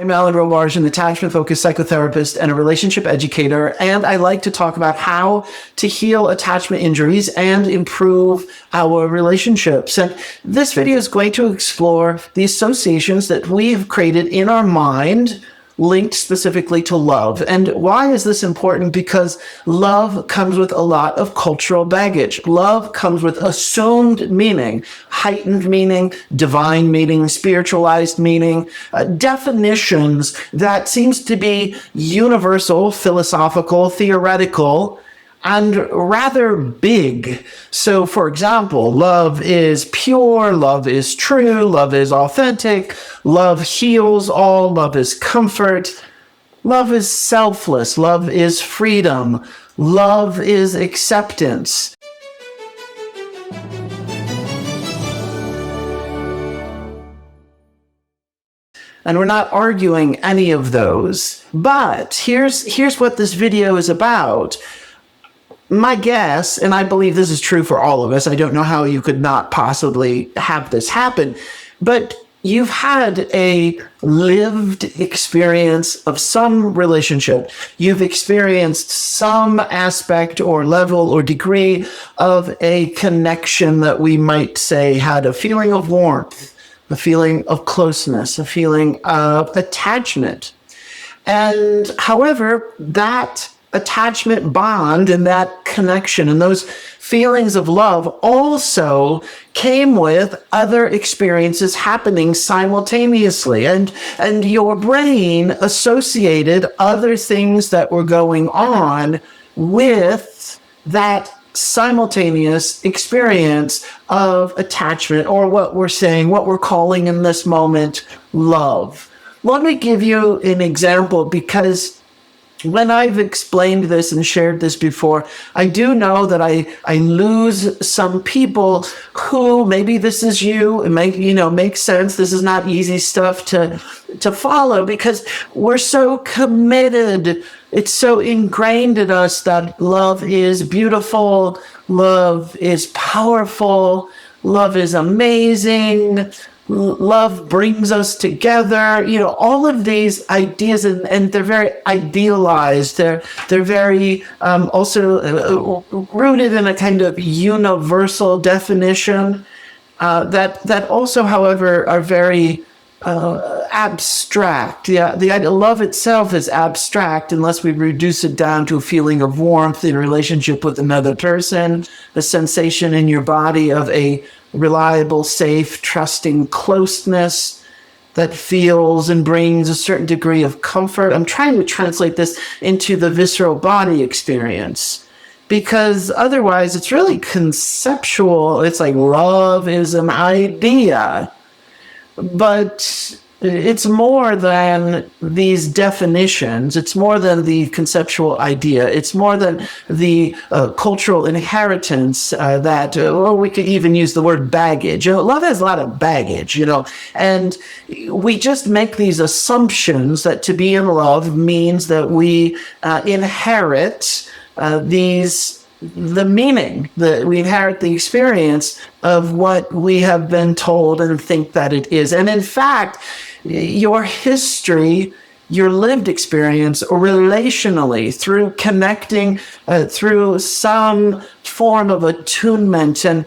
I'm Alan Robarge, an attachment-focused psychotherapist and a relationship educator, and I like to talk about how to heal attachment injuries and improve our relationships. And this video is going to explore the associations that we've created in our mind linked specifically to love. And why is this important? Because love comes with a lot of cultural baggage. Love comes with assumed meaning, heightened meaning, divine meaning, spiritualized meaning, definitions that seems to be universal, philosophical, theoretical, and rather big. So, for example, love is pure, love is true, love is authentic, love heals all, love is comfort, love is selfless, love is freedom, love is acceptance. And we're not arguing any of those. But here's what this video is about. My guess, and I believe this is true for all of us, I don't know how you could not possibly have this happen, but you've had a lived experience of some relationship. You've experienced some aspect or level or degree of a connection that we might say had a feeling of warmth, a feeling of closeness, a feeling of attachment. And however, that attachment bond and that connection and those feelings of love also came with other experiences happening simultaneously, and your brain associated other things that were going on with that simultaneous experience of attachment, or what we're calling in this moment love. Let me give you an example, because when I've explained this and shared this before, I do know that I lose some people who, maybe this is you, it makes sense. This is not easy stuff to follow, because we're so committed. It's so ingrained in us that love is beautiful, love is powerful, love is amazing, love brings us together, all of these ideas, and they're very idealized. They're very also rooted in a kind of universal definition that also, however, are very abstract. Yeah, the idea, love itself is abstract unless we reduce it down to a feeling of warmth in relationship with another person, the sensation in your body of a reliable, safe, trusting closeness that feels and brings a certain degree of comfort. I'm trying to translate this into the visceral body experience, because otherwise it's really conceptual. It's like love is an idea, but it's more than these definitions. It's more than the conceptual idea. It's more than the cultural inheritance that, we could even use the word baggage. Love has a lot of baggage, and we just make these assumptions that to be in love means that we inherit the meaning, that we inherit the experience of what we have been told and think that it is. And in fact, your history, your lived experience, or relationally, through connecting, through some form of attunement and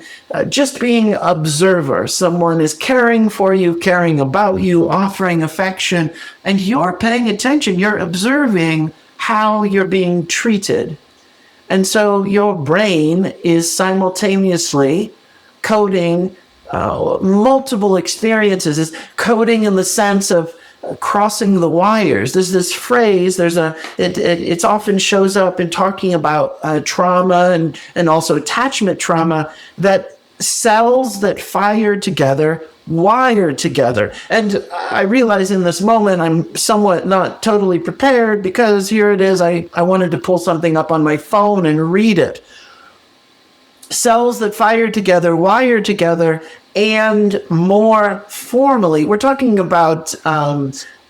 just being observer. Someone is caring for you, caring about you, offering affection, and you're paying attention. You're observing how you're being treated. And so your brain is simultaneously coding multiple experiences, is coding in the sense of crossing the wires. There's this phrase, it often shows up in talking about trauma and also attachment trauma, that cells that fire together wired together. And I realize in this moment I'm somewhat not totally prepared, because here it is, I wanted to pull something up on my phone and read it. Cells that fire together, wired together, and more formally, we're talking about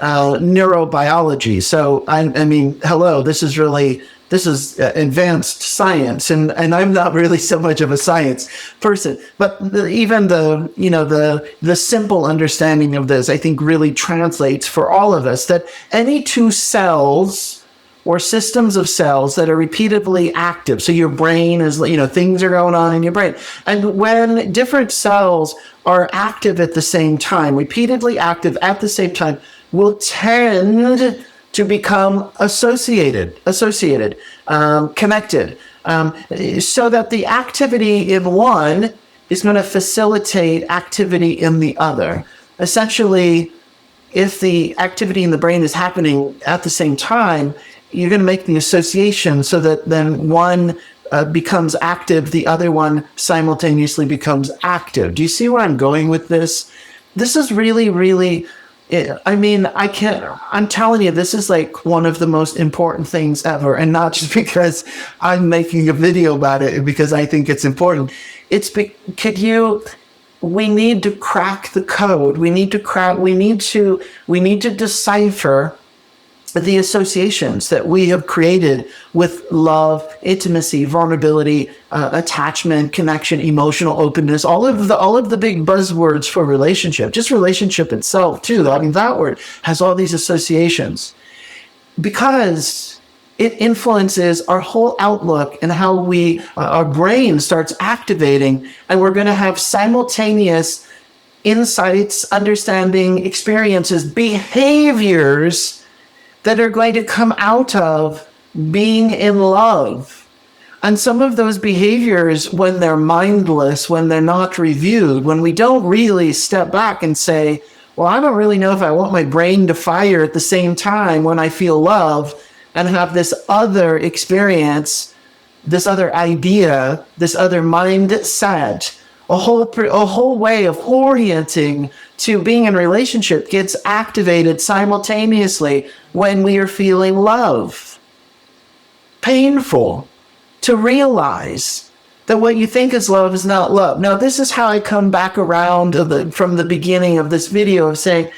neurobiology. So I mean, hello, this is advanced science, and I'm not really so much of a science person, but even the simple understanding of this, I think, really translates for all of us that any two cells or systems of cells that are repeatedly active. So your brain is, things are going on in your brain. And when different cells are active at the same time, repeatedly active at the same time, will tend to become associated, connected, so that the activity in one is going to facilitate activity in the other. Essentially, if the activity in the brain is happening at the same time, you're going to make the association so that then one becomes active, the other one simultaneously becomes active. Do you see where I'm going with this? This is really, really, I'm telling you, this is like one of the most important things ever. And not just because I'm making a video about it, because I think it's important. We need to crack the code. We need to decipher the associations that we have created with love, intimacy, vulnerability, attachment, connection, emotional openness, all of the big buzzwords for relationship, just relationship itself too. I mean, that word has all these associations because it influences our whole outlook and how our brain starts activating, and we're going to have simultaneous insights, understanding, experiences, behaviors that are going to come out of being in love. And some of those behaviors, when they're mindless, when they're not reviewed, when we don't really step back and say, well, I don't really know if I want my brain to fire at the same time when I feel love and have this other experience, this other idea, this other mindset, a whole way of orienting to being in a relationship gets activated simultaneously when we are feeling love. Painful to realize that what you think is love is not love. Now, this is how I come back around from the beginning of this video of saying,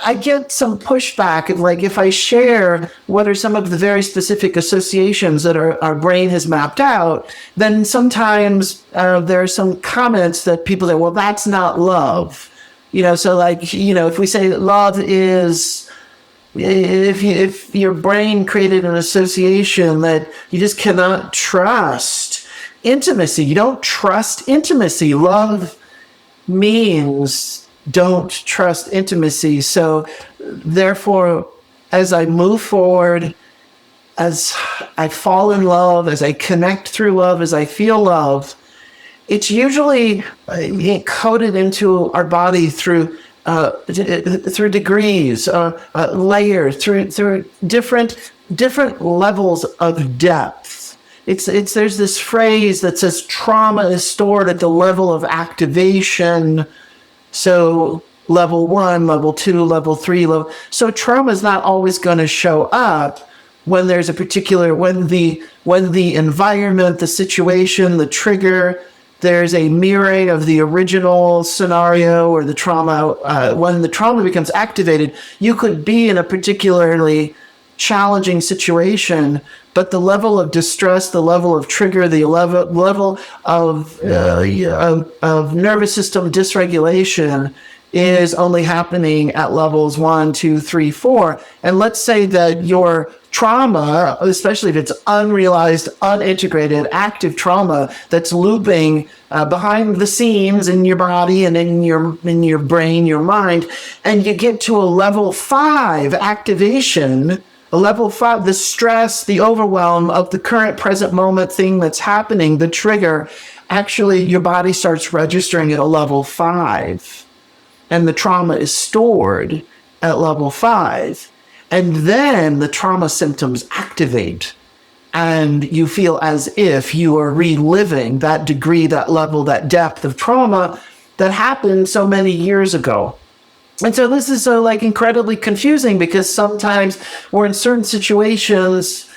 I get some pushback, like if I share what are some of the very specific associations that our brain has mapped out, then sometimes there are some comments that people say, well, that's not love. So like, if we say that love is, if your brain created an association that you just cannot trust intimacy, you don't trust intimacy. Love means don't trust intimacy. So therefore, as I move forward, as I fall in love, as I connect through love, as I feel love, it's usually coded into our body through degrees, layers, through different levels of depth. There's this phrase that says trauma is stored at the level of activation. So level 1, level 2, level 3, so trauma is not always going to show up when there's when the environment, the situation, the trigger, there's a mirroring of the original scenario or the trauma. When the trauma becomes activated, you could be in a particularly challenging situation, but the level of distress, the level of trigger, the level of nervous system dysregulation is only happening at levels 1, 2, 3, 4. And let's say that your trauma, especially if it's unrealized, unintegrated, active trauma that's looping behind the scenes in your body and in your brain, your mind, and you get to a level 5 activation, a level 5, the stress, the overwhelm of the current present moment thing that's happening, the trigger, actually your body starts registering at a level 5. And the trauma is stored at level 5. And then the trauma symptoms activate. And you feel as if you are reliving that degree, that level, that depth of trauma that happened so many years ago. And so this is incredibly confusing because sometimes we're in certain situations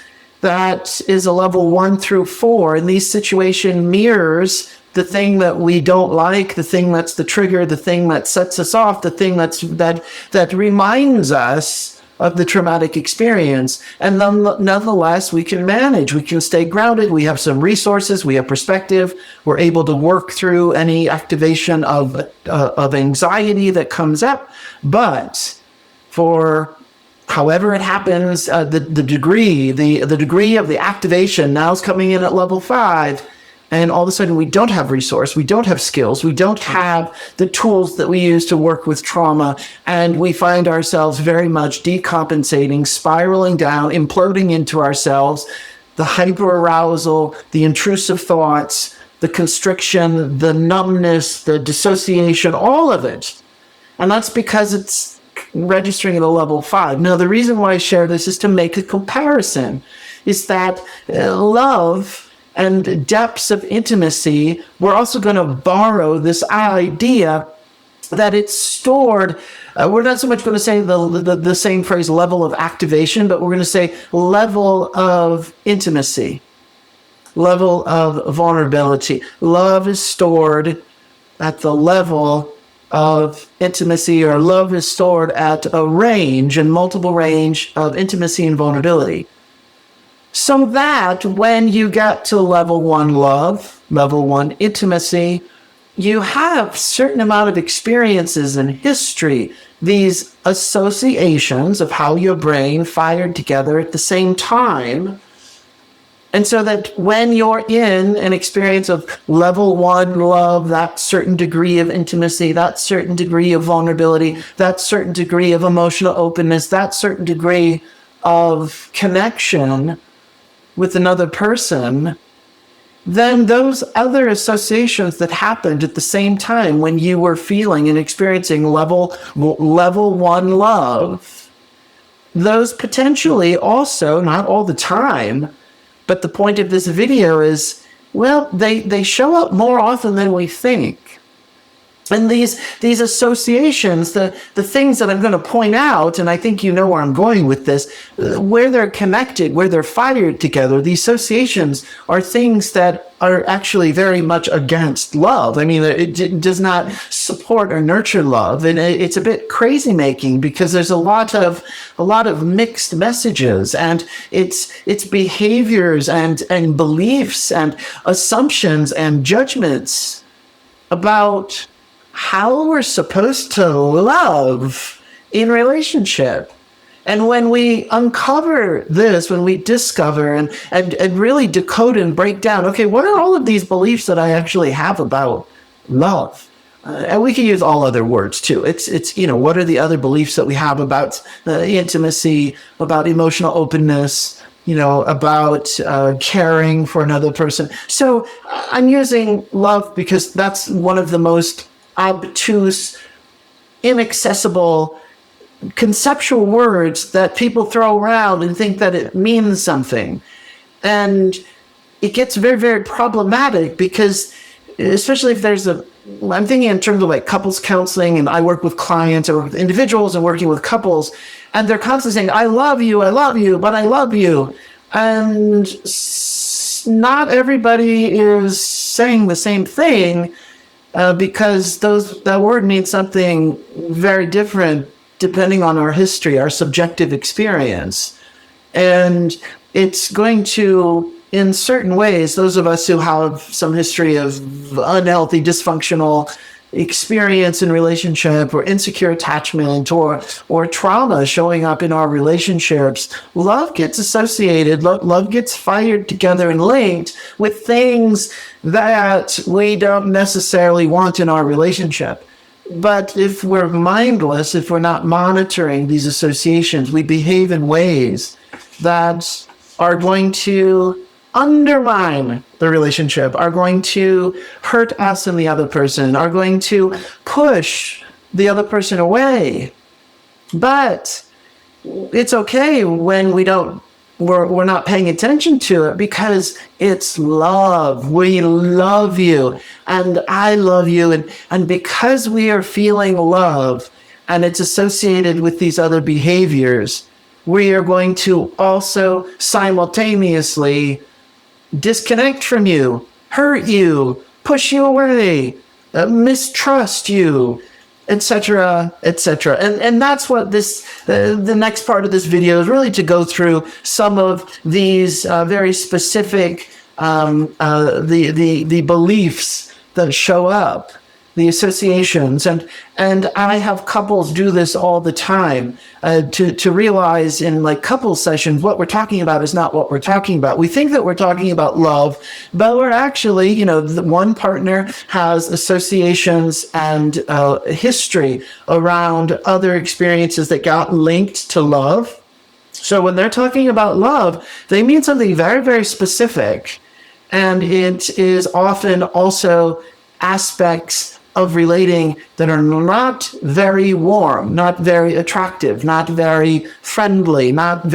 that is a level 1 through 4, and these situation mirrors the thing that we don't like, the thing that's the trigger, the thing that sets us off, the thing that reminds us of the traumatic experience. And nonetheless, we can manage, we can stay grounded, we have some resources, we have perspective, we're able to work through any activation of anxiety that comes up. But for however it happens, the degree of the activation now is coming in at level 5. And all of a sudden, we don't have resource, we don't have skills, we don't have the tools that we use to work with trauma. And we find ourselves very much decompensating, spiraling down, imploding into ourselves. The hyperarousal, the intrusive thoughts, the constriction, the numbness, the dissociation, all of it. And that's because it's registering at a level 5. Now, the reason why I share this is to make a comparison, is that love and depths of intimacy, we're also going to borrow this idea that it's stored. We're not so much going to say the same phrase, level of activation, but we're going to say level of intimacy, level of vulnerability. Love is stored at the level of intimacy, or love is stored at a range and multiple range of intimacy and vulnerability. So that when you get to level 1 love, level 1 intimacy, you have certain amount of experiences in history, these associations of how your brain fired together at the same time. And so that when you're in an experience of level 1 love, that certain degree of intimacy, that certain degree of vulnerability, that certain degree of emotional openness, that certain degree of connection with another person, then those other associations that happened at the same time when you were feeling and experiencing level 1 love, those potentially also, not all the time, but the point of this video is, well, they show up more often than we think. And these associations, the things that I'm going to point out, and I think you know where I'm going with this, where they're connected, where they're fired together, the associations are things that are actually very much against love. I mean, it does not support or nurture love. And it's a bit crazy making, because there's a lot of mixed messages, and it's behaviors and beliefs and assumptions and judgments about how we're supposed to love in relationship. And when we uncover this, when we discover and really decode and break down, okay, what are all of these beliefs that I actually have about love? And we can use all other words too. It's what are the other beliefs that we have about intimacy, about emotional openness, about caring for another person. So I'm using love because that's one of the most obtuse, inaccessible, conceptual words that people throw around and think that it means something. And it gets very, very problematic, because especially if I'm thinking in terms of like couples counseling, and I work with clients or with individuals and working with couples, and they're constantly saying, I love you, but I love you. And not everybody is saying the same thing, because that word means something very different depending on our history, our subjective experience. And it's going to, in certain ways, those of us who have some history of unhealthy, dysfunctional experience in relationship, or insecure attachment, or trauma showing up in our relationships, love gets associated, love gets fired together and linked with things that we don't necessarily want in our relationship. But if we're mindless, if we're not monitoring these associations, we behave in ways that are going to undermine the relationship, are going to hurt us and the other person, are going to push the other person away. But it's okay when we're not paying attention to it, because it's love. We love you, and I love you, and because we are feeling love and it's associated with these other behaviors, we are going to also simultaneously disconnect from you, hurt you, push you away, mistrust you, etc., etc. And that's what this the next part of this video is really to go through some of these very specific the beliefs that show up, the associations, and I have couples do this all the time to realize in like couple sessions what we're talking about is not what we're talking about. We think that we're talking about love, but we're actually, the one partner has associations and history around other experiences that got linked to love. So when they're talking about love, they mean something very, very specific, and it is often also aspects of relating that are not very warm, not very attractive, not very friendly, not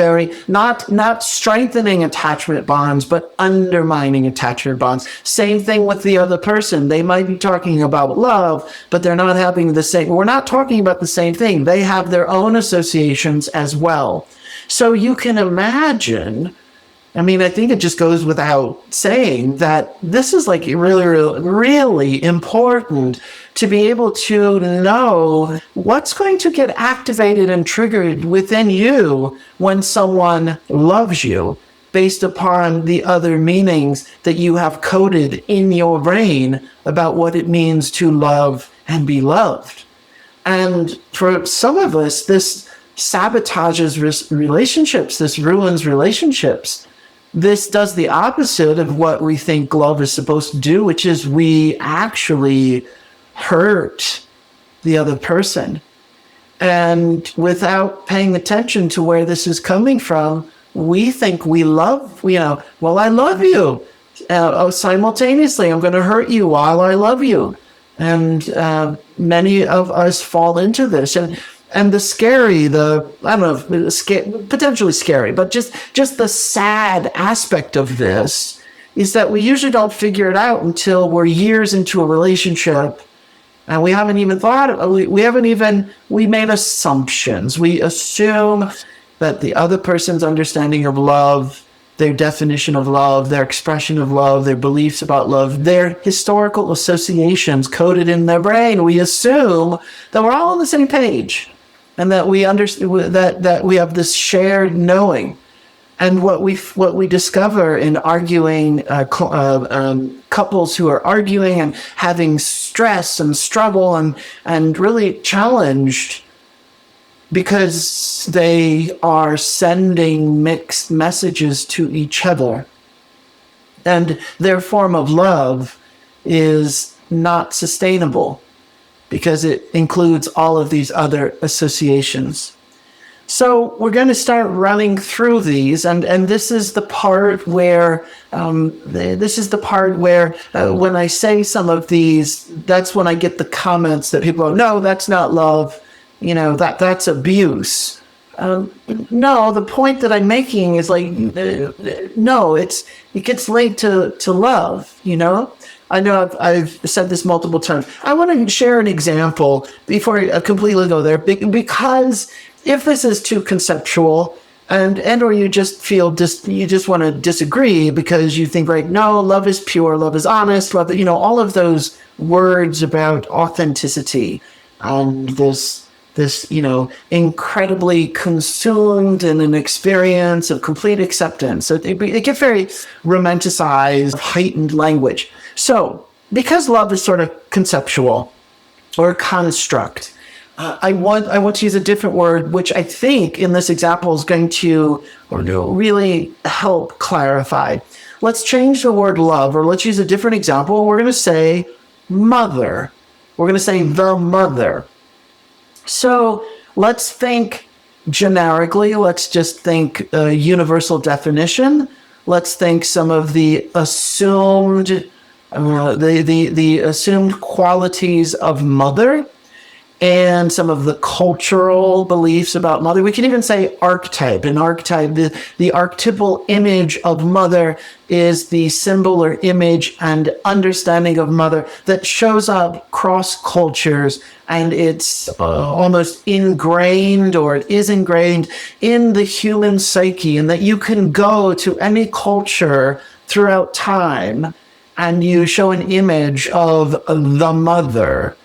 strengthening attachment bonds, but undermining attachment bonds. Same thing with the other person. They might be talking about love, but they're not having the same, we're not talking about the same thing. They have their own associations as well. So you can imagine, I think it just goes without saying that this is like really, really, really important to be able to know what's going to get activated and triggered within you when someone loves you based upon the other meanings that you have coded in your brain about what it means to love and be loved. And for some of us, this sabotages relationships, this ruins relationships. This does the opposite of what we think love is supposed to do, which is we actually hurt the other person. And without paying attention to where this is coming from, we think we love, well, I love you. Simultaneously, I'm going to hurt you while I love you. And many of us fall into this. And the scary, potentially scary, but just the sad aspect of this is that we usually don't figure it out until we're years into a relationship, and we haven't even we made assumptions. We assume that the other person's understanding of love, their definition of love, their expression of love, their beliefs about love, their historical associations coded in their brain, we assume that we're all on the same page. And that we understand that we have this shared knowing, and what we discover in arguing couples who are arguing and having stress and struggle and really challenged because they are sending mixed messages to each other, and their form of love is not sustainable, because it includes all of these other associations. So we're going to start running through these, and this is the part where when I say some of these, that's when I get the comments that people go, "No, that's not love. That's abuse." No, the point that I'm making is no, it gets linked to love. I know I've said this multiple times. I want to share an example before I completely go there, because if this is too conceptual and or you just feel you just want to disagree because you think, right, no, love is pure, love is honest, love, all of those words about authenticity, this incredibly consumed in an experience of complete acceptance. So they get very romanticized, heightened language. So because love is sort of conceptual or construct, I want to use a different word, which I think in this example is going to really help clarify. Let's change the word love, or let's use a different example. We're going to say mother. We're going to say the mother. So let's think generically. Let's just think universal definition. Let's think some of the assumed the assumed qualities of mother, and some of the cultural beliefs about mother. We can even say archetype. An archetype, the archetypal image of mother is the symbol or image and understanding of mother that shows up cross cultures, and it's almost ingrained, or it is ingrained in the human psyche, and that you can go to any culture throughout time and you show an image of the mother,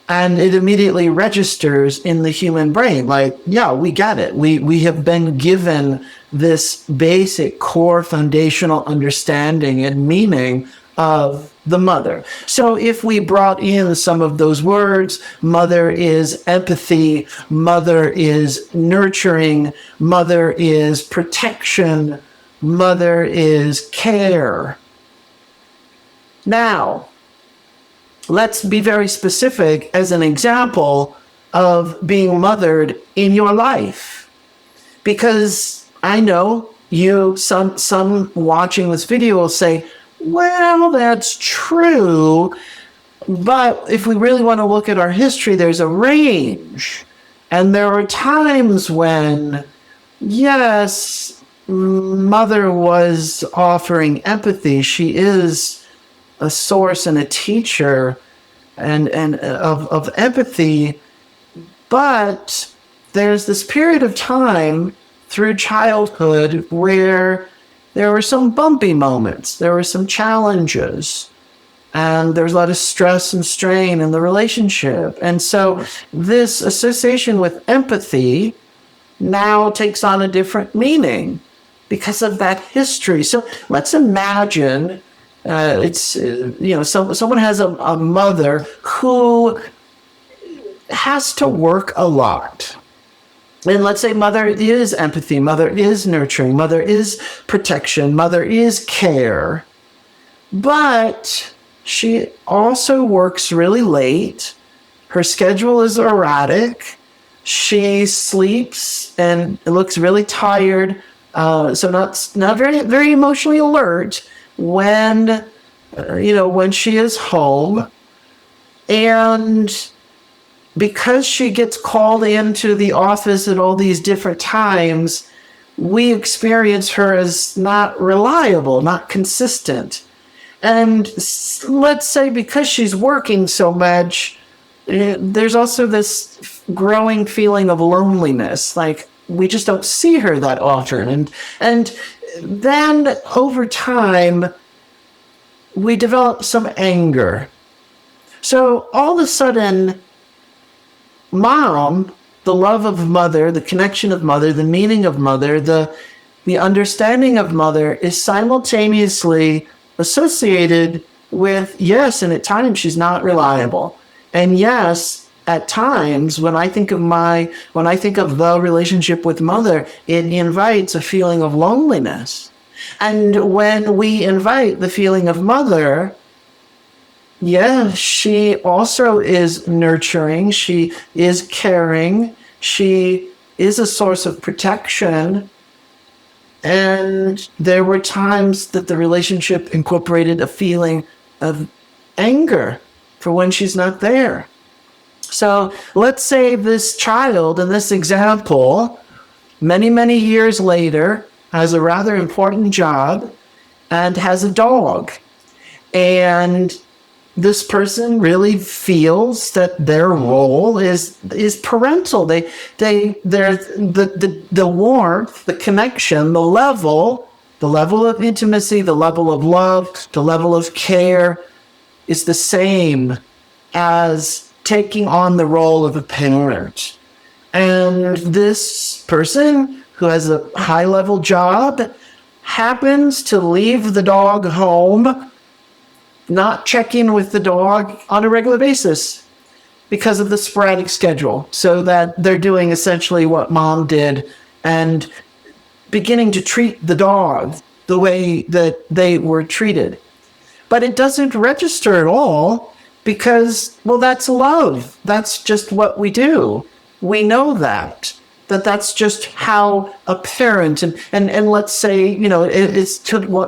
and it immediately registers in the human brain. Like, yeah, we get it. We have been given this basic core foundational understanding and meaning of the mother. So if we brought in some of those words, mother is empathy, mother is nurturing, mother is protection, mother is care. Now, let's be very specific as an example of being mothered in your life. Because I know some watching this video will say, well, that's true, but if we really want to look at our history, there's a range. And there are times when, yes, mother was offering empathy. She is a source and a teacher and of empathy, but there's this period of time through childhood where there were some bumpy moments, there were some challenges, and there's a lot of stress and strain in the relationship. And so this association with empathy now takes on a different meaning because of that history. So let's imagine someone has a mother who has to work a lot. And let's say mother is empathy, mother is nurturing, mother is protection, mother is care. But she also works really late. Her schedule is erratic. She sleeps and looks really tired. So not very emotionally alert when she is home. And because she gets called into the office at all these different times, we experience her as not reliable, not consistent. And let's say because she's working so much, there's also this growing feeling of loneliness. Like, we just don't see her that often. And then over time, we develop some anger. So all of a sudden, mom, the love of mother, the connection of mother, the meaning of mother, the understanding of mother is simultaneously associated with, yes, and at times she's not reliable. And yes, at times when I think of the relationship with mother, it invites a feeling of loneliness. And when we invite the feeling of mother, yeah, she also is nurturing, she is caring, she is a source of protection. And there were times that the relationship incorporated a feeling of anger for when she's not there. So let's say this child in this example, many, many years later, has a rather important job and has a dog. And this person really feels that their role is parental. They're the warmth, the connection, the level of intimacy, the level of love, the level of care is the same as taking on the role of a parent. And this person who has a high-level job happens to leave the dog home, not check in with the dog on a regular basis because of the sporadic schedule, so that they're doing essentially what mom did and beginning to treat the dog the way that they were treated. But it doesn't register at all because, well, that's love. That's just what we do. We know that that's just how a parent, and let's say, it's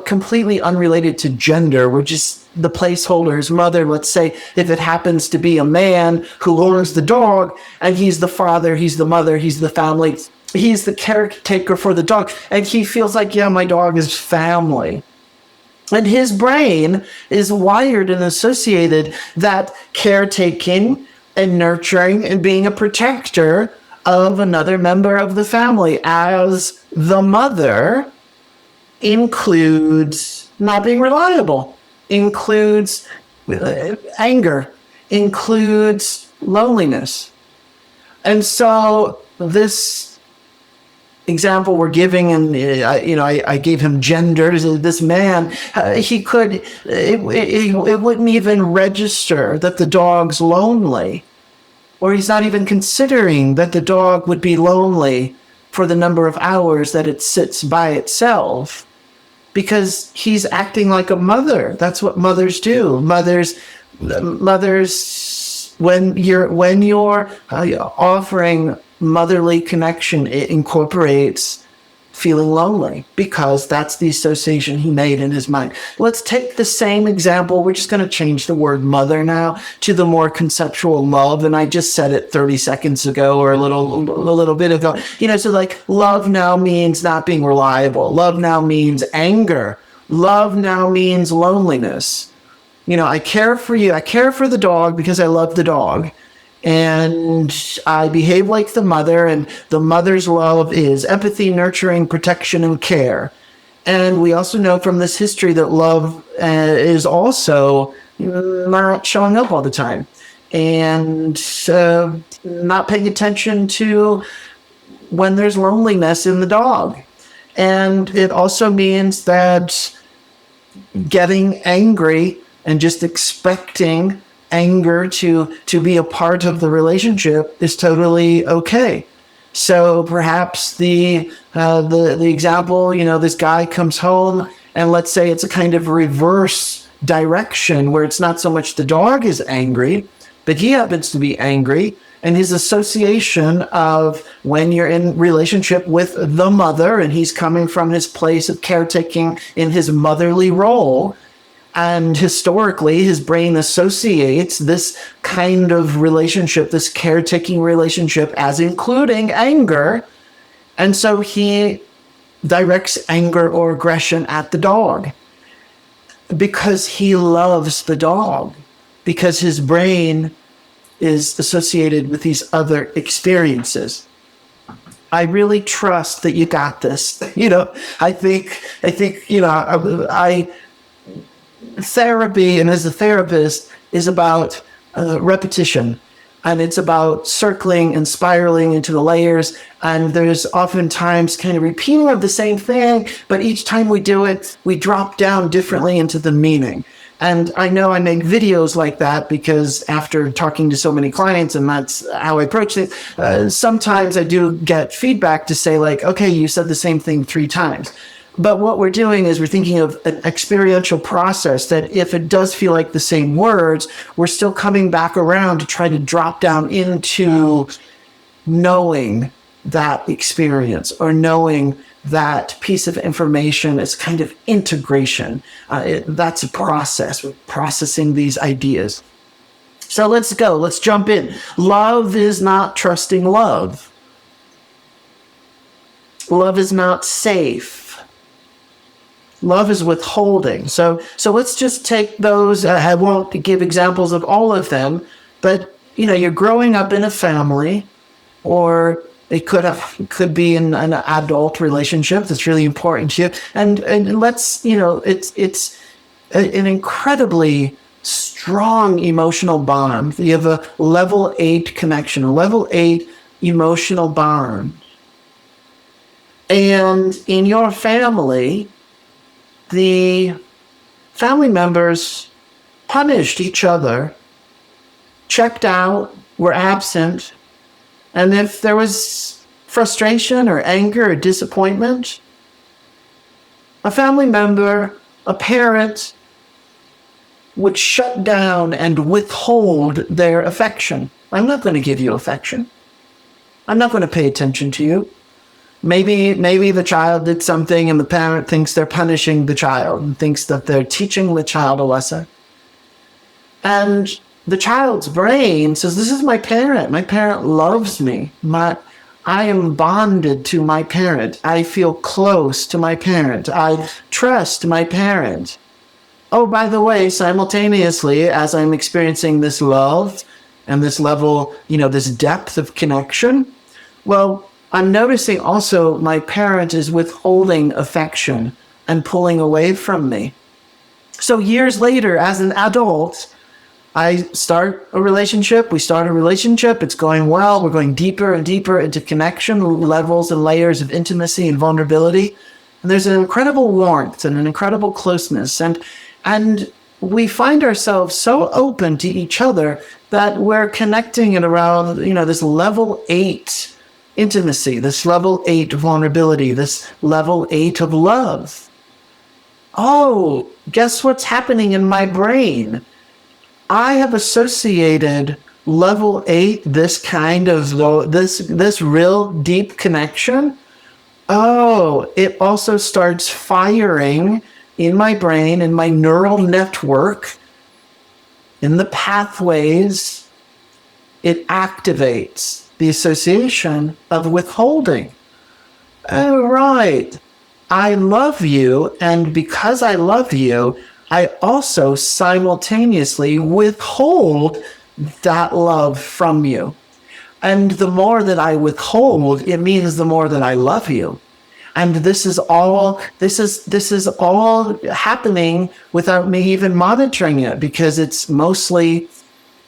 completely unrelated to gender. We're just the placeholder's mother. Let's say if it happens to be a man who owns the dog and he's the father, he's the mother, he's the family, he's the caretaker for the dog, and he feels like, yeah, my dog is family. And his brain is wired and associated that caretaking and nurturing and being a protector of another member of the family as the mother includes not being reliable. includes anger, includes loneliness. And so this example we're giving, and I gave him gender. This man, it wouldn't even register that the dog's lonely, or he's not even considering that the dog would be lonely for the number of hours that it sits by itself, because he's acting like a mother. That's what mothers do. Mothers, when you're offering motherly connection, it incorporates feeling lonely, because that's the association he made in his mind. Let's take the same example. We're just going to change the word mother now to the more conceptual love. And I just said it 30 seconds ago, or a little bit ago. So like, love now means not being reliable. Love now means anger. Love now means loneliness. I care for you. I care for the dog because I love the dog. And I behave like the mother, and the mother's love is empathy, nurturing, protection, and care. And we also know from this history that love is also not showing up all the time, and not paying attention to when there's loneliness in the dog. And it also means that getting angry and just expecting anger to be a part of the relationship is totally okay. So perhaps the example, this guy comes home, and let's say it's a kind of reverse direction where it's not so much the dog is angry, but he happens to be angry, and his association of when you're in relationship with the mother, and he's coming from his place of caretaking in his motherly role. And historically, his brain associates this kind of relationship, this caretaking relationship, as including anger. And so he directs anger or aggression at the dog because he loves the dog, because his brain is associated with these other experiences. I really trust that you got this. I think, therapy, and as a therapist, is about repetition, and it's about circling and spiraling into the layers, and there's oftentimes kind of repeating of the same thing, but each time we do it, we drop down differently into the meaning. And I know I make videos like that because after talking to so many clients, and that's how I approach it, sometimes I do get feedback to say like, okay, you said the same thing 3 times. But what we're doing is we're thinking of an experiential process that if it does feel like the same words, we're still coming back around to try to drop down into knowing that experience, or knowing that piece of information as kind of integration. That's a process. We're processing these ideas. So let's go. Let's jump in. Love is not trusting love. Love is not safe. Love is withholding. So let's just take those. I won't give examples of all of them, but you're growing up in a family, or it could be in an adult relationship that's really important to you. And let's, it's an incredibly strong emotional bond. You have a level 8 connection, a level 8 emotional bond. And in your family, the family members punished each other, checked out, were absent, and if there was frustration or anger or disappointment, a family member, a parent, would shut down and withhold their affection. I'm not going to give you affection. I'm not going to pay attention to you. Maybe the child did something and the parent thinks they're punishing the child and thinks that they're teaching the child a lesson. And the child's brain says, this is my parent. My parent loves me. I am bonded to my parent. I feel close to my parent. I trust my parent. Oh, by the way, simultaneously, as I'm experiencing this love and this level, this depth of connection, well, I'm noticing also my parent is withholding affection and pulling away from me. So years later, as an adult, I start a relationship. We start a relationship. It's going well. We're going deeper and deeper into connection levels and layers of intimacy and vulnerability. And there's an incredible warmth and an incredible closeness. And we find ourselves so open to each other that we're connecting at around, this level 8 intimacy, this level 8 vulnerability, this level 8 of love. Oh, guess what's happening in my brain? I have associated level 8, this kind of this real deep connection. Oh, it also starts firing in my brain, in my neural network, in the pathways. It activates the association of withholding. Oh, right. I love you, and because I love you, I also simultaneously withhold that love from you. And the more that I withhold, it means the more that I love you. And this is all happening without me even monitoring it, because it's mostly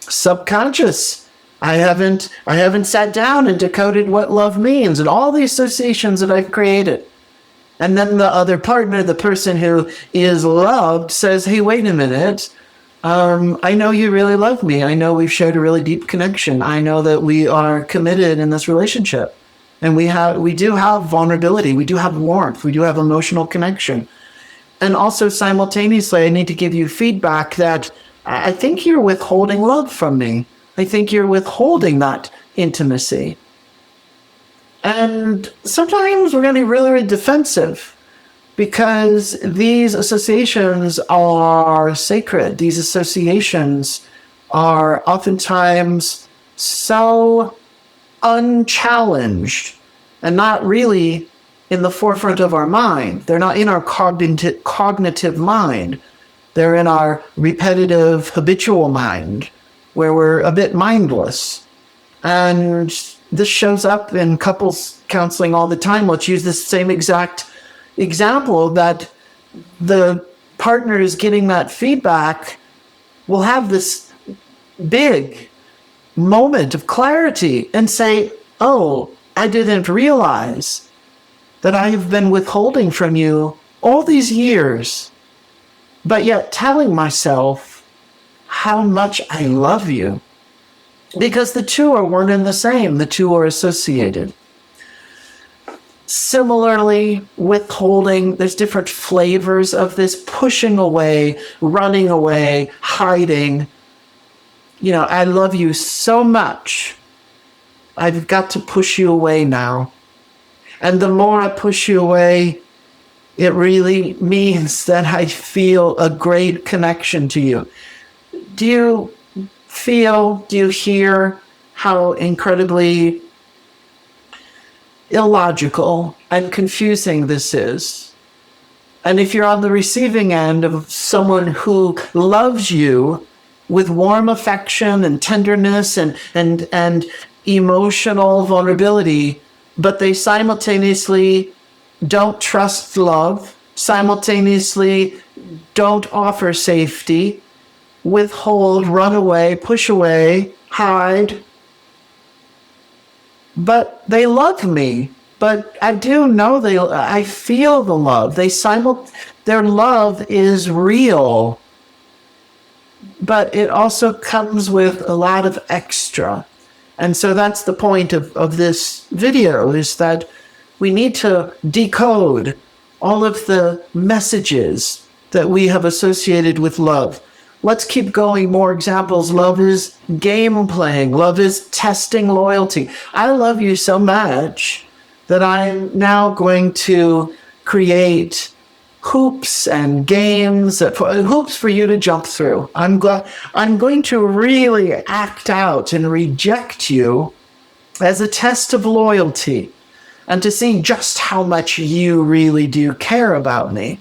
subconscious. I haven't sat down and decoded what love means and all the associations that I've created. And then the other partner, the person who is loved, says, hey, wait a minute. I know you really love me. I know we've shared a really deep connection. I know that we are committed in this relationship. And we do have vulnerability. We do have warmth. We do have emotional connection. And also simultaneously, I need to give you feedback that I think you're withholding love from me. I think you're withholding that intimacy. And sometimes we're getting really, really defensive because these associations are sacred. These associations are oftentimes so unchallenged and not really in the forefront of our mind. They're not in our cognitive mind. They're in our repetitive, habitual mind, where we're a bit mindless. And this shows up in couples counseling all the time. Let's use this same exact example, that the partner is getting that feedback, will have this big moment of clarity and say, oh, I didn't realize that I have been withholding from you all these years, but yet telling myself how much I love you. Because the two are one and the same. The two are associated. Similarly, withholding, there's different flavors of this: pushing away, running away, hiding. I love you so much. I've got to push you away now. And the more I push you away, it really means that I feel a great connection to you. Do you hear how incredibly illogical and confusing this is? And if you're on the receiving end of someone who loves you with warm affection and tenderness and emotional vulnerability, but they simultaneously don't trust love, simultaneously don't offer safety, withhold, run away, push away, hide. But they love me. But I do know I feel the love. Their love is real. But it also comes with a lot of extra. And so that's the point of this video, is that we need to decode all of the messages that we have associated with love. Let's keep going. More examples. Love is game playing. Love is testing loyalty. I love you so much that I'm now going to create hoops and games, hoops for you to jump through. I'm going to really act out and reject you as a test of loyalty, and to see just how much you really do care about me,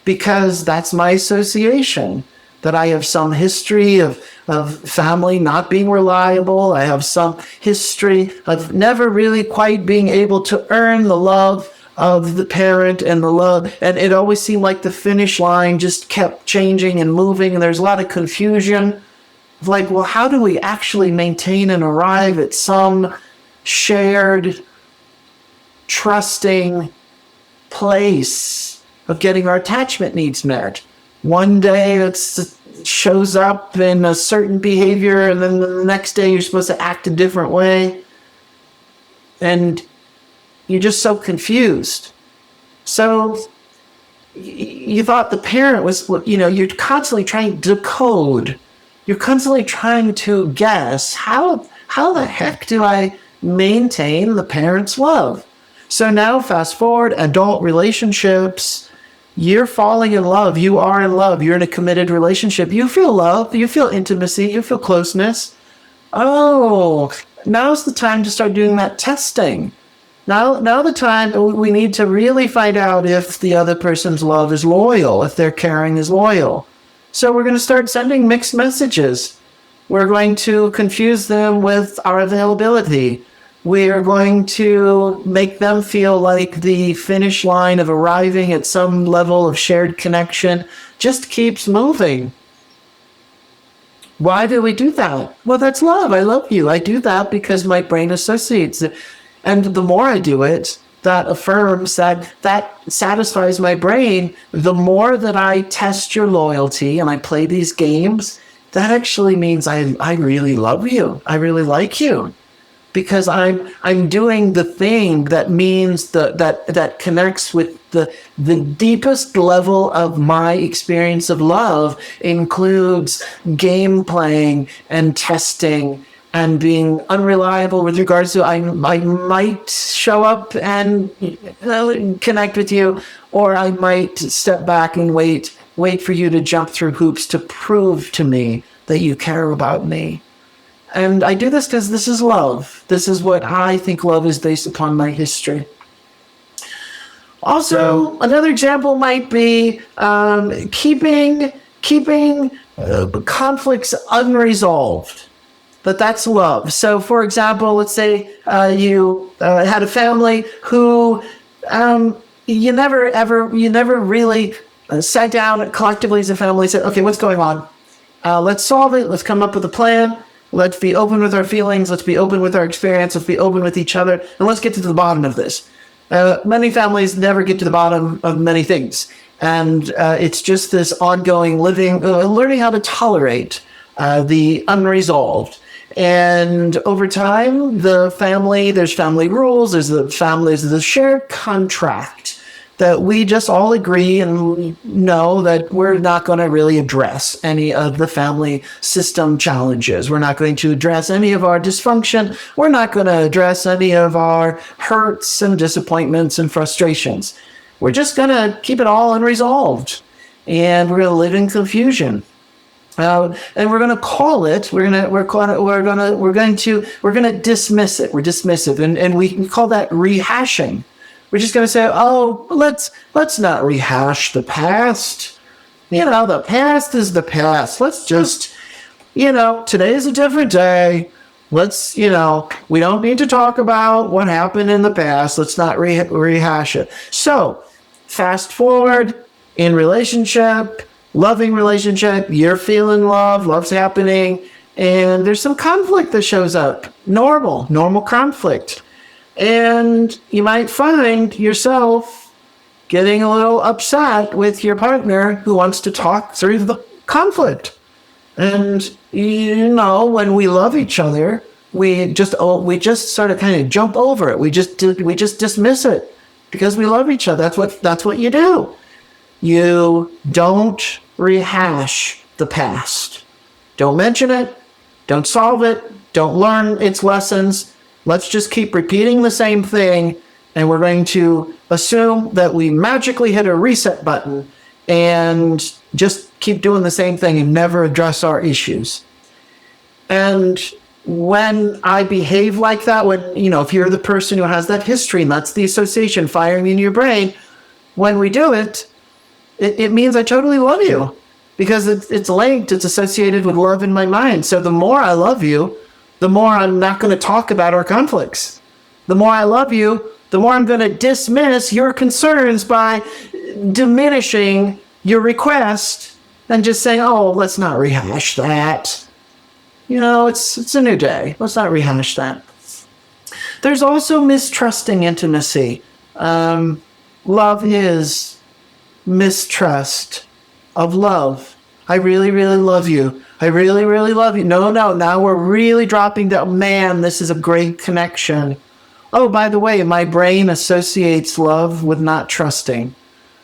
because that's my association. That I have some history of family not being reliable. I have some history of never really quite being able to earn the love of the parent and the love. And it always seemed like the finish line just kept changing and moving. And there's a lot of confusion. Like, well, how do we actually maintain and arrive at some shared, trusting place of getting our attachment needs met? One day it shows up in a certain behavior, and then the next day you're supposed to act a different way. And you're just so confused. So you thought the parent was, you're constantly trying to decode. You're constantly trying to guess, how the heck do I maintain the parent's love? So now fast forward, adult relationships, you're falling in love. You are in love. You're in a committed relationship. You feel love. You feel intimacy. You feel closeness. Oh, now's the time to start doing that testing. Now the time we need to really find out if the other person's love is loyal, if their caring is loyal. So we're going to start sending mixed messages. We're going to confuse them with our availability. We are going to make them feel like the finish line of arriving at some level of shared connection just keeps moving. Why do we do that? Well, that's love. I love you. I do that because my brain associates it. And the more I do it, that affirms that satisfies my brain. The more that I test your loyalty and I play these games, that actually means I really love you. I really like you. Because I'm doing the thing that means that connects with the deepest level of my experience of love, includes game playing and testing and being unreliable with regards to I might show up and connect with you, or I might step back and wait for you to jump through hoops to prove to me that you care about me. And I do this because this is love. This is what I think love is based upon my history. Also, another example might be keeping conflicts unresolved. But that's love. So, for example, let's say you had a family who you never really sat down collectively as a family and said, okay, what's going on? Let's solve it. Let's come up with a plan. Let's be open with our feelings. Let's be open with our experience. Let's be open with each other. And let's get to the bottom of this. Many families never get to the bottom of many things. And it's just this ongoing learning how to tolerate the unresolved. And over time, there's family rules, there's the shared contract that we just all agree and know that we're not going to really address any of the family system challenges. We're not going to address any of our dysfunction. We're not going to address any of our hurts and disappointments and frustrations. We're just going to keep it all unresolved. And we're going to live in confusion. And we're going to call it. We're going to dismiss it. We're dismissive, and we call that rehashing. We're just going to say, oh, let's not rehash the past. The past is the past. Let's just, today is a different day. Let's, we don't need to talk about what happened in the past. Let's not rehash it. So, fast forward in relationship. Loving relationship, you're feeling love, love's happening, and there's some conflict that shows up. Normal conflict. And you might find yourself getting a little upset with your partner who wants to talk through the conflict. And, when we love each other, we just sort of kind of jump over it. We just dismiss it because we love each other. That's what you do. You don't rehash the past. Don't mention it. Don't solve it. Don't learn its lessons. Let's just keep repeating the same thing, and we're going to assume that we magically hit a reset button and just keep doing the same thing and never address our issues. And when I behave like that, if you're the person who has that history, and that's the association firing in your brain, when we do it, it means I totally love you because it's linked, it's associated with love in my mind. So the more I love you, the more I'm not going to talk about our conflicts. The more I love you, the more I'm going to dismiss your concerns by diminishing your request and just saying, oh, let's not rehash that. You know, it's a new day. Let's not rehash that. There's also mistrusting intimacy. Love is mistrust of love. I really, really love you. I really, really love you. No, now we're really dropping down. Man, this is a great connection. Oh, by the way, my brain associates love with not trusting.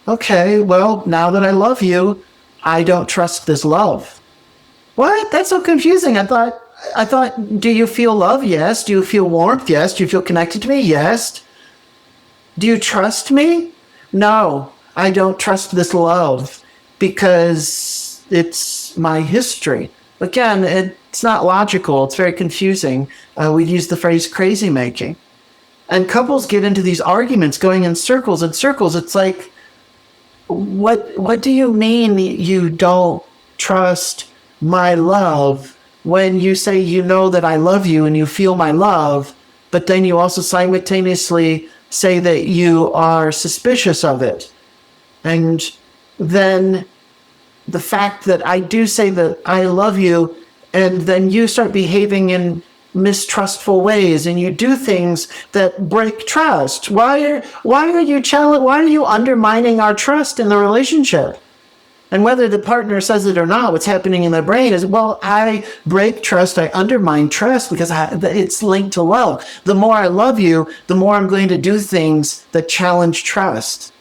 Okay, well, now that I love you, I don't trust this love. What? That's so confusing. I thought, do you feel love? Yes. Do you feel warmth? Yes. Do you feel connected to me? Yes. Do you trust me? No, I don't trust this love because it's my history. Again, it's not logical. It's very confusing. We use the phrase crazy making. And couples get into these arguments going in circles and circles. It's like, what do you mean you don't trust my love when you say you know that I love you and you feel my love, but then you also simultaneously say that you are suspicious of it? And then the fact that I do say that I love you, and then you start behaving in mistrustful ways and you do things that break trust. Why are you undermining our trust in the relationship? And whether the partner says it or not, what's happening in their brain is, well, I break trust, I undermine trust because it's linked to love. The more I love you, the more I'm going to do things that challenge trust.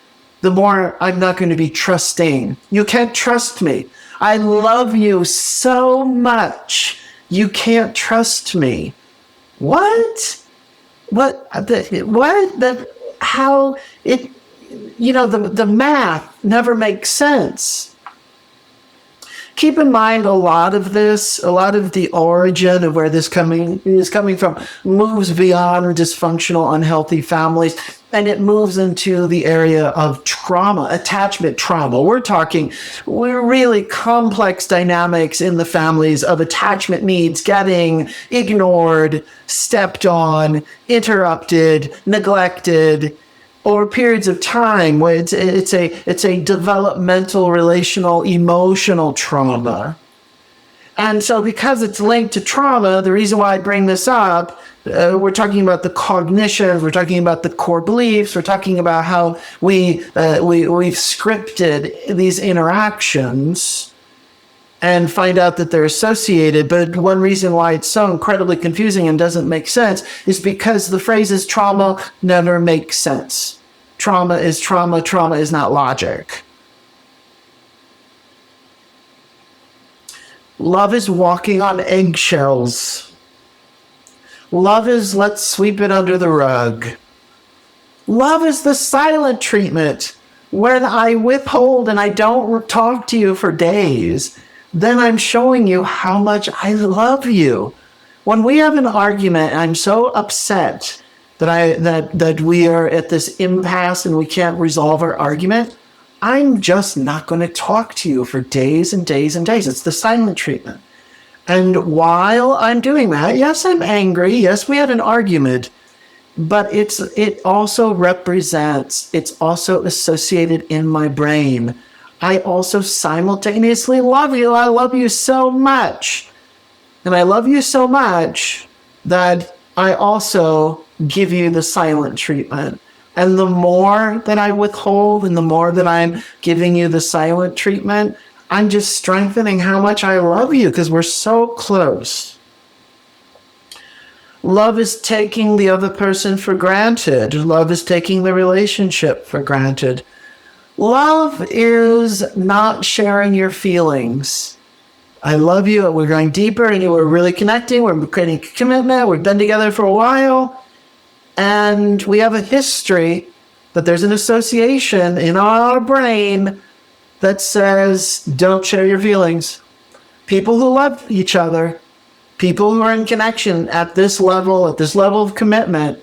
The more I'm not going to be trusting. You can't trust me. I love you so much. You can't trust me. What? How it, the math never makes sense. Keep in mind a lot of the origin of where this is coming from moves beyond dysfunctional, unhealthy families, and it moves into the area of trauma, attachment trauma. We're really complex dynamics in the families of attachment needs getting ignored, stepped on, interrupted, neglected, or periods of time where it's a developmental, relational, emotional trauma. And so because it's linked to trauma, the reason why I bring this up, we're talking about the cognition, we're talking about the core beliefs, we're talking about how we've scripted these interactions and find out that they're associated. But one reason why it's so incredibly confusing and doesn't make sense is because the phrases trauma never make sense. Trauma is trauma. Trauma is not logic. Love is walking on eggshells. Love is let's sweep it under the rug. Love is the silent treatment when I withhold and I don't talk to you for days. Then I'm showing you how much I love you. When we have an argument, I'm so upset that we are at this impasse and we can't resolve our argument, I'm just not going to talk to you for days and days and days. It's the silent treatment. And while I'm doing that, yes, I'm angry. Yes, we had an argument. But it also represents, it's also associated in my brain. I also simultaneously love you. I love you so much. And I love you so much that I also give you the silent treatment. And the more that I withhold and the more that I'm giving you the silent treatment, I'm just strengthening how much I love you because we're so close. Love is taking the other person for granted. Love is taking the relationship for granted. Love is not sharing your feelings. I love you. We're going deeper and we're really connecting. We're creating commitment. We've been together for a while. And we have a history that there's an association in our brain that says, don't share your feelings. People who love each other, people who are in connection at this level of commitment,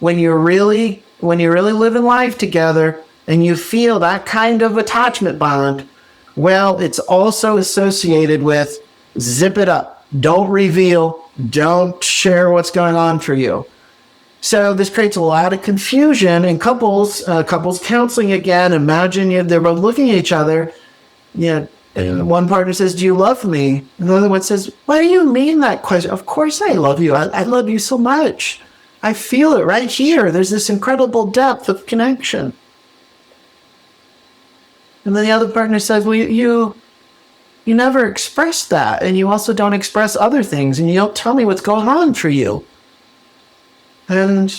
when you're really living life together and you feel that kind of attachment bond, well, it's also associated with zip it up. Don't reveal. Don't share what's going on for you. So this creates a lot of confusion in couples counseling again. Imagine they're both looking at each other. And one partner says, "Do you love me?" And the other one says, "Why do you mean that question? Of course I love you. I love you so much. I feel it right here. There's this incredible depth of connection." And then the other partner says, "Well, you never express that. And you also don't express other things. And you don't tell me what's going on for you." And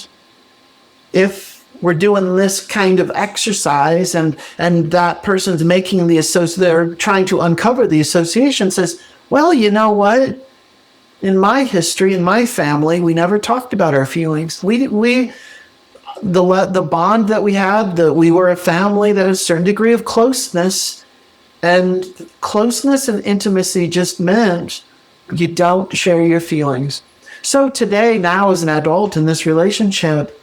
if we're doing this kind of exercise and that person's making they're trying to uncover the association, says, "Well, you know what? In my history, in my family, we never talked about our feelings. The bond that we had, that we were a family that had a certain degree of closeness, and closeness and intimacy just meant you don't share your feelings. So today, now as an adult in this relationship,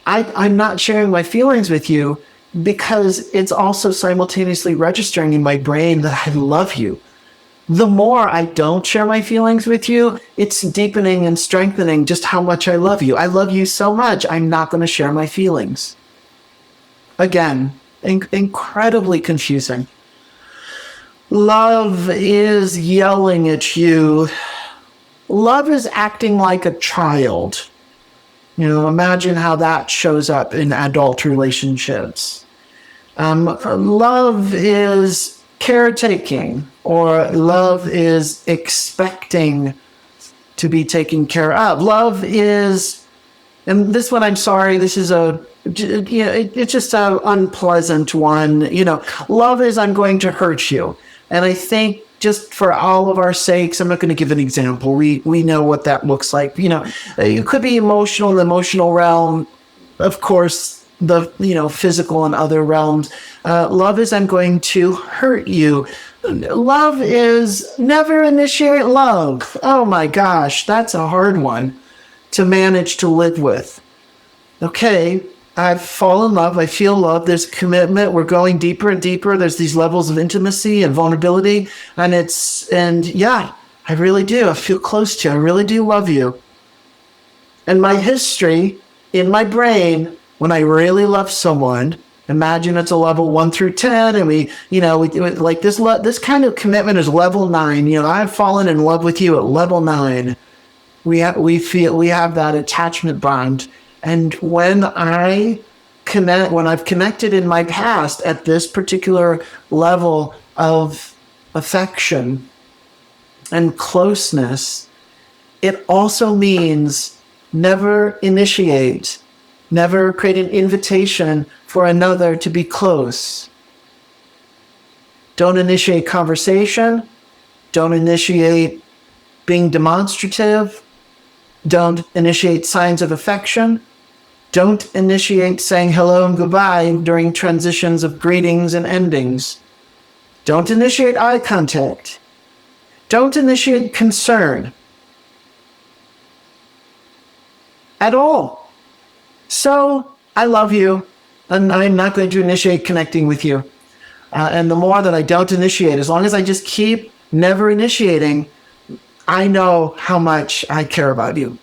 I'm not sharing my feelings with you because it's also simultaneously registering in my brain that I love you. The more I don't share my feelings with you, it's deepening and strengthening just how much I love you. I love you so much, I'm not going to share my feelings." Again, incredibly confusing. Love is yelling at you. Love is acting like a child. Imagine how that shows up in adult relationships. Love is caretaking, or love is expecting to be taken care of. Love is, and this one, I'm sorry, this is it's just an unpleasant one. Love is, I'm going to hurt you. And I think, just for all of our sakes, I'm not going to give an example. We know what that looks like. It could be emotional in the emotional realm. Of course, the physical and other realms. Love is, I'm going to hurt you. Love is never initiate love. Oh my gosh, that's a hard one to manage to live with. Okay, I've fallen in love. I feel love. There's commitment. We're going deeper and deeper. There's these levels of intimacy and vulnerability. And yeah, I really do. I feel close to you. I really do love you. And my history in my brain, when I really love someone, imagine it's a level 1 through 10. And we like this kind of commitment is level 9. I've fallen in love with you at level 9. We have that attachment bond. And when I've connected in my past at this particular level of affection and closeness, it also means never initiate, never create an invitation for another to be close. Don't initiate conversation. Don't initiate being demonstrative. Don't initiate signs of affection. Don't initiate saying hello and goodbye during transitions of greetings and endings. Don't initiate eye contact. Don't initiate concern at all. So, I love you, and I'm not going to initiate connecting with you. And the more that I don't initiate, as long as I just keep never initiating, I know how much I care about you.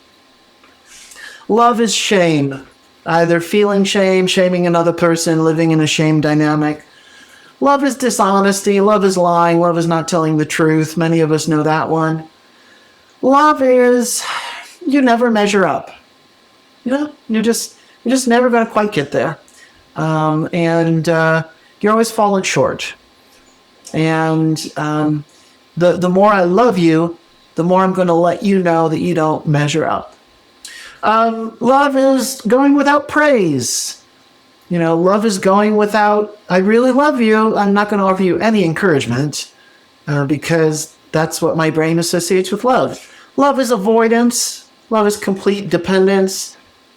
Love is shame. Either feeling shame, shaming another person, living in a shame dynamic. Love is dishonesty. Love is lying. Love is not telling the truth. Many of us know that one. Love is you never measure up. You're just never going to quite get there. And you're always falling short. And the more I love you, the more I'm going to let you know that you don't measure up. Love is going without praise. Love is going without, I really love you. I'm not going to offer you any encouragement because that's what my brain associates with love. Love is avoidance. Love is complete dependence.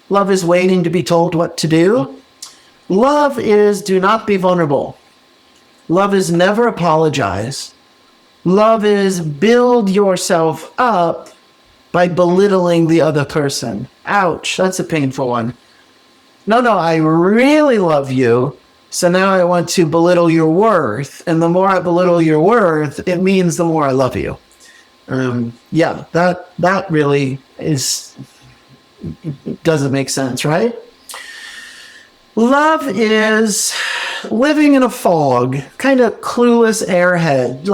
Love is waiting to be told what to do. Love is do not be vulnerable. Love is never apologize. Love is build yourself up by belittling the other person. Ouch, that's a painful one. No, I really love you, so now I want to belittle your worth. And the more I belittle your worth, it means the more I love you. That really is doesn't make sense, right? Love is living in a fog, kind of clueless airhead,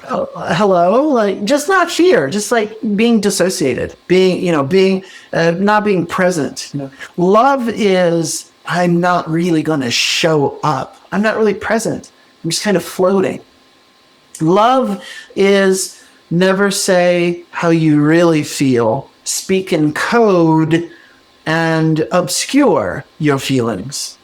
hello, like just not here, just like being dissociated, not being present. Love is, I'm not really going to show up. I'm not really present. I'm just kind of floating. Love is never say how you really feel, speak in code, and obscure your feelings.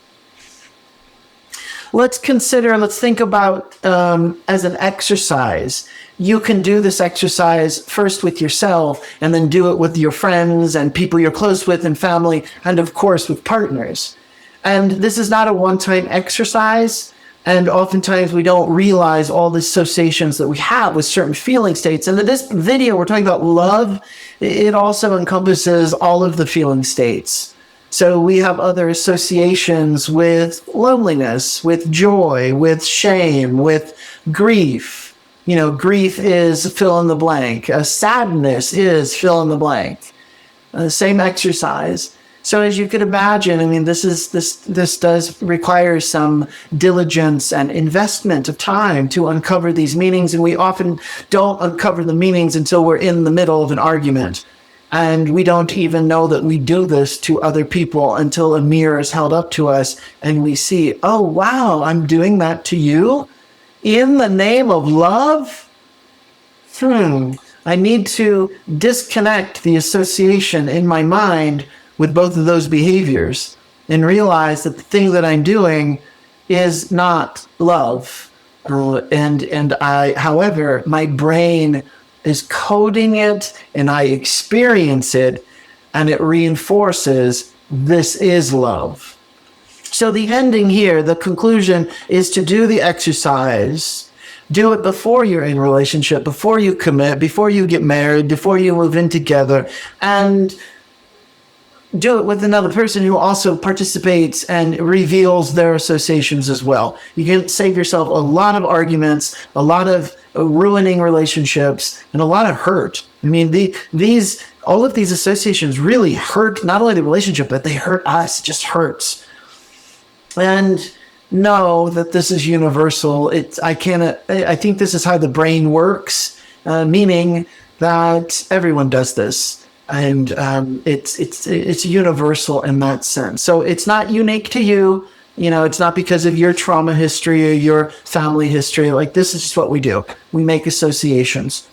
Let's think about as an exercise. You can do this exercise first with yourself and then do it with your friends and people you're close with and family and, of course, with partners. And this is not a one-time exercise. And oftentimes we don't realize all the associations that we have with certain feeling states. And in this video, we're talking about love. It also encompasses all of the feeling states. So we have other associations with loneliness, with joy, with shame, with grief. Grief is fill in the blank. Sadness is fill in the blank. Same exercise. So as you could imagine, I mean, this does require some diligence and investment of time to uncover these meanings. And we often don't uncover the meanings until we're in the middle of an argument. And we don't even know that we do this to other people until a mirror is held up to us and we see, oh, wow, I'm doing that to you in the name of love? I need to disconnect the association in my mind with both of those behaviors and realize that the thing that I'm doing is not love. However, my brain is coding it and I experience it and it reinforces this is love. So the ending here, the conclusion is to do the exercise. Do it before you're in a relationship, before you commit, before you get married, before you move in together, and do it with another person who also participates and reveals their associations as well. You can save yourself a lot of arguments, a lot of ruining relationships, and a lot of hurt. I mean, all of these associations really hurt not only the relationship, but they hurt us. It just hurts. And know that this is universal. I think this is how the brain works, meaning that everyone does this. And it's universal in that sense. So it's not unique to you. It's not because of your trauma history or your family history. Like, this is just what we do. We make associations.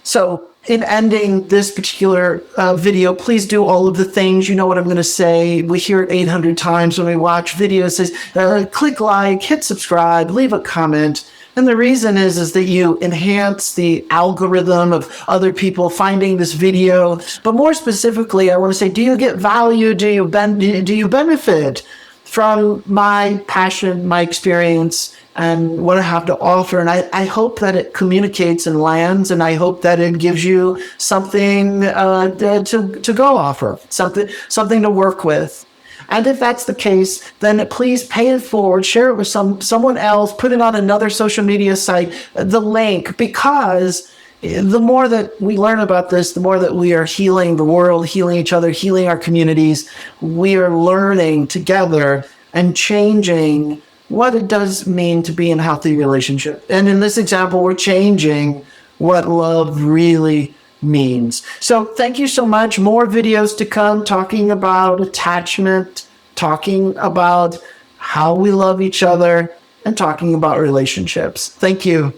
So in ending this particular video, please do all of the things. You know what I'm going to say. We hear it 800 times when we watch videos. It says, click like, hit subscribe, leave a comment. And the reason is that you enhance the algorithm of other people finding this video. But more specifically, I want to say, do you get value? Do you benefit from my passion, my experience, and what I have to offer? And I hope that it communicates and lands, and I hope that it gives you something to go offer, something to work with. And if that's the case, then please pay it forward, share it with someone else, put it on another social media site, the link, because the more that we learn about this, the more that we are healing the world, healing each other, healing our communities. We are learning together and changing what it does mean to be in a healthy relationship. And in this example, we're changing what love really means. So thank you so much. More videos to come talking about attachment, talking about how we love each other, and talking about relationships. Thank you.